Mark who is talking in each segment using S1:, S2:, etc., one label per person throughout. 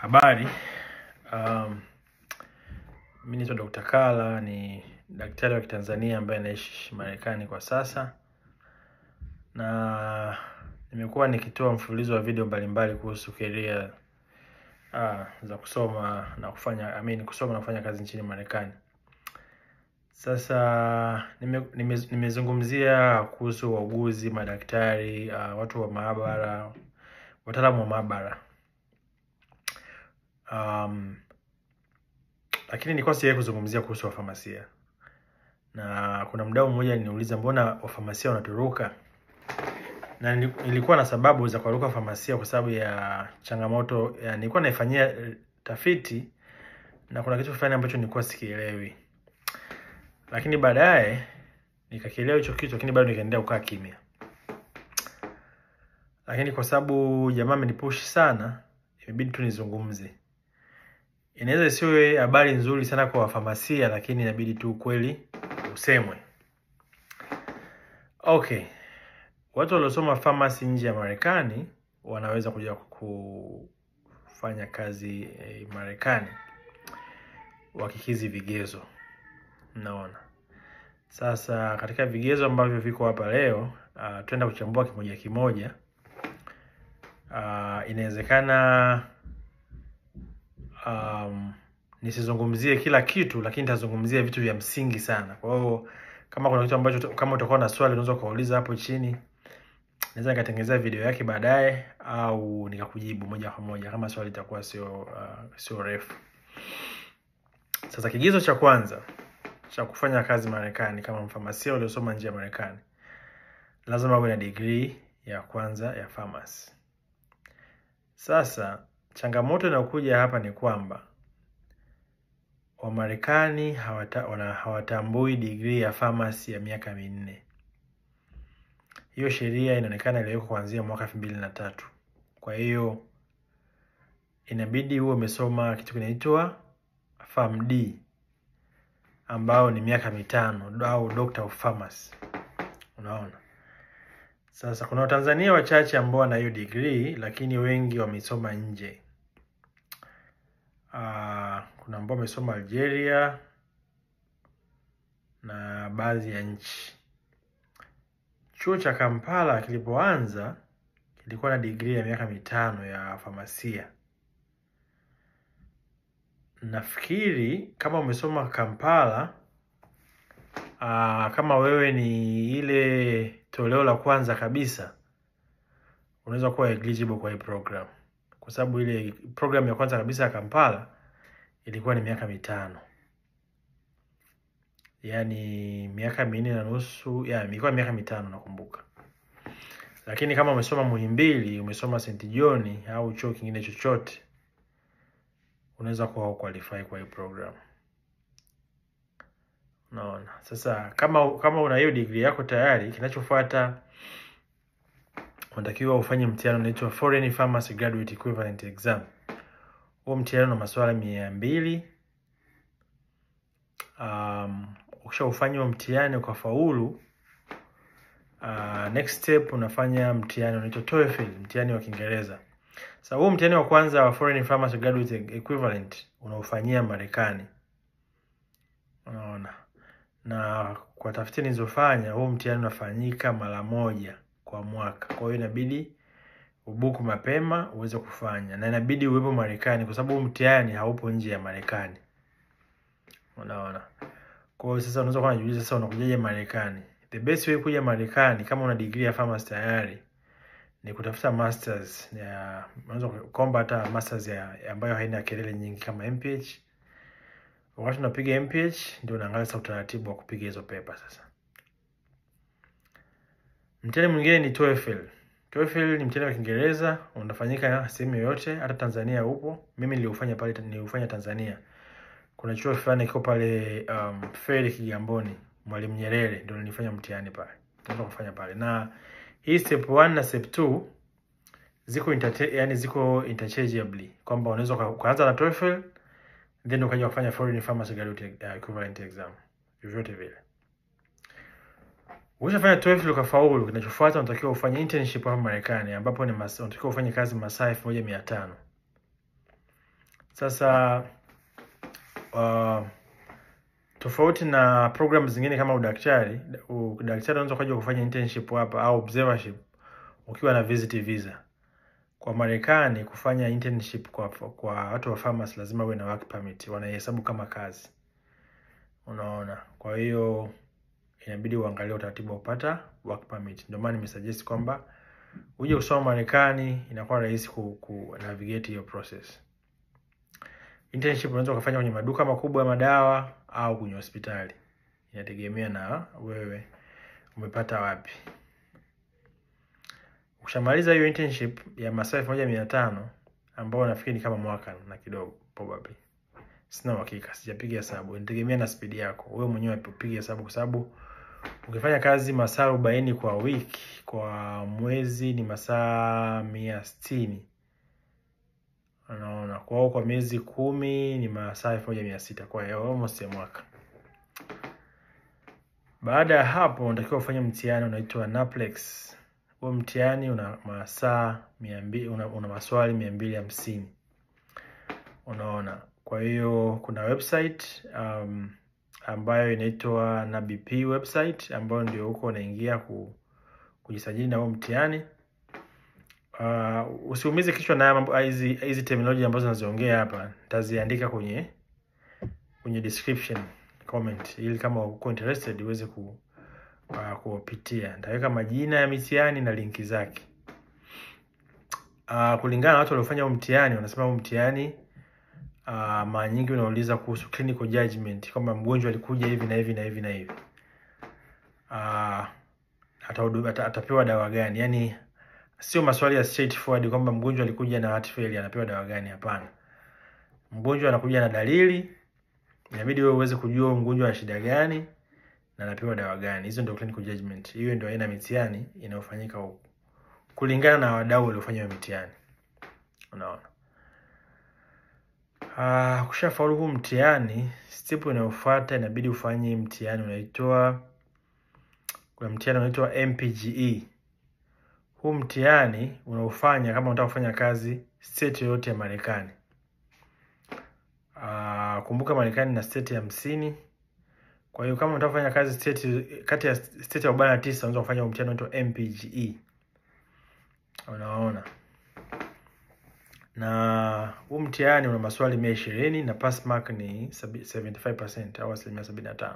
S1: Habari, mimi naitwa Dr. Kala, ni daktari wa Kitanzania ambaye anaishi Marekani kwa sasa. Na nimekuwa nikitoa mfululizo wa video mbalimbali kuhusu career za kusoma na kufanya kazi nchini Marekani. Sasa nimezungumzia kuhusu wauguzi, madaktari, watu wa maabara, wataalamu wa maabara. Lakini nilikuwa sijawahi kuzungumzia kuhusu wafamasia. Na kuna mdau mmoja aliniuliza mbona wafamasia wanatoroka? Na nilikuwa na sababu za kuwaruka wafamasia kwa sababu ya changamoto. Nilikuwa naifanyia tafiti na kuna kitu fulani ambacho nilikuwa sikielewi. Lakini baadaye nikakielewa hicho kitu, lakini bado nikaendelea kukaa kimya. Lakini kwa sababu jamaa amenipush sana, imebidi tu nizungumze. Inaweza isiwe habari nzuri sana kwa wafamasia, lakini inabidi tu kweli usemwe. Okay. Watu waliosoma pharmacy nje ya Marekani wanaweza kuja kufanya kazi Marekani wakikidhi vigezo. Mnaona. Sasa katika vigezo ambavyo viko hapa leo, tuenda kuchambua kimoja kimoja. Inawezekana nisizungumzie kila kitu, lakini nitazungumzia vitu vya msingi sana. Kwa hiyo kama kuna kitu ambacho kama utakuwa na swali unaweza kuuliza hapo chini. Naweza nikatengeneza video yake baadaye au nikakujibu moja kwa moja kama swali litakuwa sio refu. Sasa kigezo cha kwanza cha kufanya kazi Marekani kama mfamasia uliosoma nje ya Marekani, lazima uwe na degree ya kwanza ya pharmacy. Sasa changamoto inayokuja hapa ni kwamba Wamarekani hawatambui degree ya pharmacy ya miaka 4. Hiyo sheria inaonekana iliwekwa kuanzia mwaka 2003. Kwa hiyo inabidi uwe umesoma kitu kinaitwa PharmD ambao ni miaka 5 au Doctor of Pharmacy. Unaona? Sasa kuna Watanzania wachache ambao wana hiyo degree lakini wengi wamesoma nje. Kuna ambao wamesoma Algeria na baadhi ya nchi. Chuo cha Kampala kilipoanza kilikuwa na degree ya miaka 5 ya famasia. Nafikiri kama umesoma Kampala, kama wewe ni ile toleo la kwanza kabisa, unaweza kuwa eligible kwa hii program. Kwa sababu ile program ya kwanza kabisa ya Kampala ilikuwa ni miaka 5. Yaani miaka 4.5, ilikuwa miaka 5 nakumbuka. Lakini kama umesoma Muhimbili, umesoma St. John au chuo kingine chochote, unaweza kuwa qualify kwa hii program. Unaona. Sasa kama una hiyo degree yako tayari, kinachofuata unatakiwa ufanye mtihani unaitwa Foreign Pharmacy Graduate Equivalent Exam. Huo mtihani una maswala 200. Ukishaufanya huo mtihani ukafaulu, next step unafanya mtihani unaitwa TOEFL, mtihani wa Kiingereza. Sasa huo mtihani wa kwanza wa Foreign Pharmacy Graduate Equivalent unaufanyia Marekani. Unaona. Na kwa tafiti nilizofanya, huo mtihani unafanyika mara moja kwa mwaka. Kwa hiyo inabidi ubuku mapema uweze kufanya, na inabidi uwepo Marekani kwa sababu mtihani haupo nje ya Marekani. Unaona. Kwa hiyo sasa unaweza kujiuliza sasa unakujaje Marekani? The best way kuja Marekani kama una degree ya pharmacy tayari ni kutafuta masters unaweza kuomba hata masters ambayo haina kelele nyingi kama MPH. Wakati unapiga MPH ndio unaangalia sasa utaratibu wa kupiga hizo paper sasa. Mtihani mwingine ni TOEFL. TOEFL ni mtihani wa Kiingereza, unafanyika sehemu yoyote, hata Tanzania upo. Mimi niliufanya Tanzania. Kuna chuo fulani kiko pale Feri Kigamboni, Mwalimu Nyerere, ndio nilifanya mtihani pale. Naweza kufanya pale. Na hii step 1 na step 2 ziko interchangeably, kwamba unaweza kuanza na TOEFL then ukaja kufanya Foreign Pharmacy Graduate Equivalent Exam. Vyovyote vile. Ukishafanya TOEFL ukafaulu, kinachofuata unatakiwa ufanye internship hapa Marekani ambapo unatakiwa ufanye kazi masaa 1500. Sasa tofauti na program zingine kama udaktari unaweza kuja kufanya internship hapa au observership ukiwa na visit visa. Kwa Marekani kufanya internship kwa watu wa pharmacy lazima uwe na work permit, wanahesabu kama kazi. Unaona? Kwa hiyo inabidi uangalie utaratibu upata work permit. Ndio maana nimesuggest kwamba uje usome Marekani, inakuwa rahisi ku navigate hiyo process. Internship unaweza kufanya kwenye maduka makubwa ya madawa au kwenye hospitali. Inategemea na wewe umepata wapi. Ukishamaliza hiyo internship ya masaa 1500 ambao nafikiri ni kama mwaka na kidogo probably. Sina uhakika, sijapiga hesabu. Inategemea na speed yako. Wewe mwenyewe upige hesabu kwa sababu ukifanya kazi masaa 40 kwa wiki, kwa mwezi ni masaa 160. Unaona, kwa miezi 10 ni masaa 1600, kwa hiyo almost ya mwaka. Baada ya hapo unatakiwa ufanye mtihani unaitwa NAPLEX. Huo mtihani una masaa 200, una maswali 250. Unaona, kwa hiyo kuna website ambayo inaitwa NABP website ambayo ndio huko unaingia kujisajili na huo mtihani. Usiumize kichwa na mambo hizi terminology ambazo naziongea hapa, nitaziandika kwenye description comment ili kama uko interested uweze kupitia. Nitaweka majina ya mitihani na linki zake. Kulingana na watu waliofanya mtihani, wanasema mtihani mara nyingi unauliza kuhusu clinical judgment, kwamba mgonjwa alikuja hivi na hivi na hivi na hivi. Atapewa dawa gani? Yaani sio maswali ya straightforward kwamba mgonjwa alikuja na heart failure anapewa dawa gani, hapana. Mgonjwa anakuja na dalili, inabidi wewe uweze kujua mgonjwa ana shida gani na anapewa dawa gani. Hizo ndio clinical judgment. Hiyo ndio aina mitihani inayofanyika huko kulingana na wadau waliofanya mitihani. Unaona? Ukishafaulu huu mtihani, step inayofuata inabidi ufanye mtihani unaitwa MPGE. Huu mtihani unaofanya kama unataka kufanya kazi state yote ya Marekani. Kumbuka Marekani na state 50. Kwa hiyo kama unataka kufanya kazi state kati ya state 49 unaweza kufanya mtihani unaitwa MPGE. Unaona? Na huu mtihani una maswali 120 na pass mark ni 75% au 75%.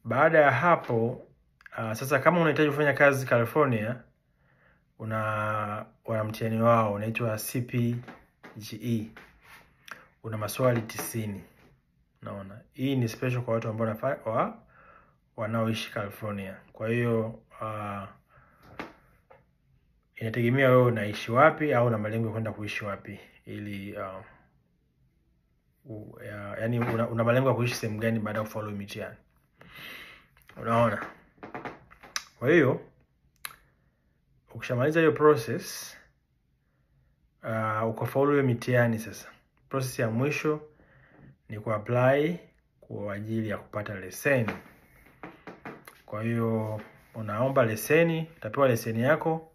S1: Baada ya hapo sasa kama unahitaji kufanya kazi California, wana mtihani wao unaitwa CPGE. Una maswali 90. Unaona? Hii ni special kwa watu ambao wanaoishi California. Kwa hiyo inategemea wewe unaishi wapi au una malengo ya kwenda kuishi wapi, ili yani una malengo ya kuishi sehemu gani baada ya kufollow mitihani. Unaona? Kwa hiyo ukishamaliza hiyo process ukafollow hiyo mitihani, sasa process ya mwisho ni kuapply kwa ajili ya kupata leseni. Kwa hiyo unaomba leseni, utapewa leseni yako.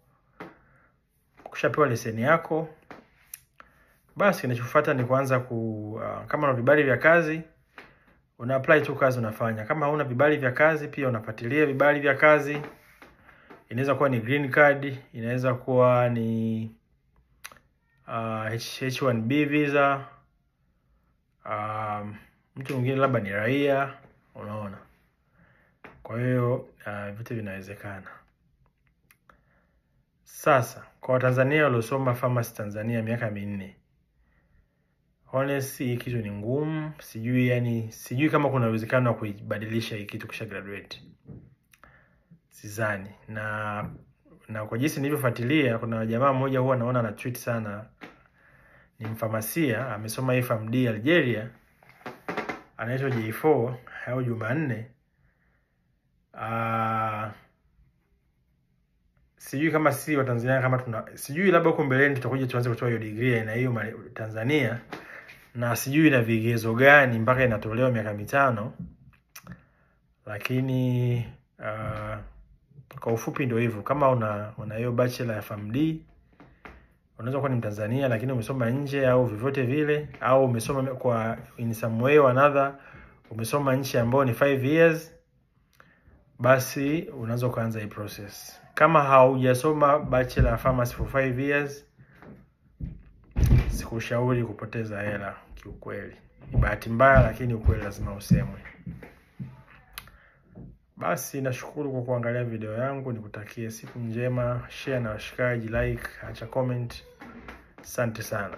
S1: Ukishapewa leseni yako, basi kinachofuata ni kuanza kama una vibali vya kazi, una apply tu kazi unafanya. Kama huna vibali vya kazi, pia unafuatilia vibali vya kazi. Inaweza kuwa ni green card, inaweza kuwa ni H1B visa, mtu mwingine labda ni raia. Unaona? Kwa hiyo vitu vinawezekana. Sasa kwa Watanzania waliosoma pharmacy Tanzania miaka 4, honestly hii kitu ni ngumu. Sijui kama kuna uwezekano wa kuibadilisha hii kitu kisha graduate. Sidhani. Na kwa jinsi nilivyofuatilia, kuna jamaa mmoja huwa naona ana tweet sana, ni mfamasia, amesoma FMD Algeria, anaitwa J4 au Jumanne. Sijui kama sisi wa Tanzania kama sijui labda huko mbeleni tutakuja tuanze kutoa hiyo degree na hiyo Tanzania, na sijui na vigezo gani mpaka inatolewa miaka 5. Lakini kwa ufupi ndio hivyo. Kama una hiyo bachelor ya FMD unaweza kuwa ni Mtanzania lakini umesoma nje au vyovyote vile, au umesoma kwa in some way or another, umesoma nchi ambayo ni 5 years, basi unaweza kuanza hii process. Kama haujasoma Bachelor of Pharmacy for 5 years, sikushauri kupoteza hela kiukweli. Ni bahati mbaya lakini ukweli lazima usemwe. Basi nashukuru kwa kuangalia video yangu, nikutakie siku njema, share na washikaji, like, acha comment. Asante sana.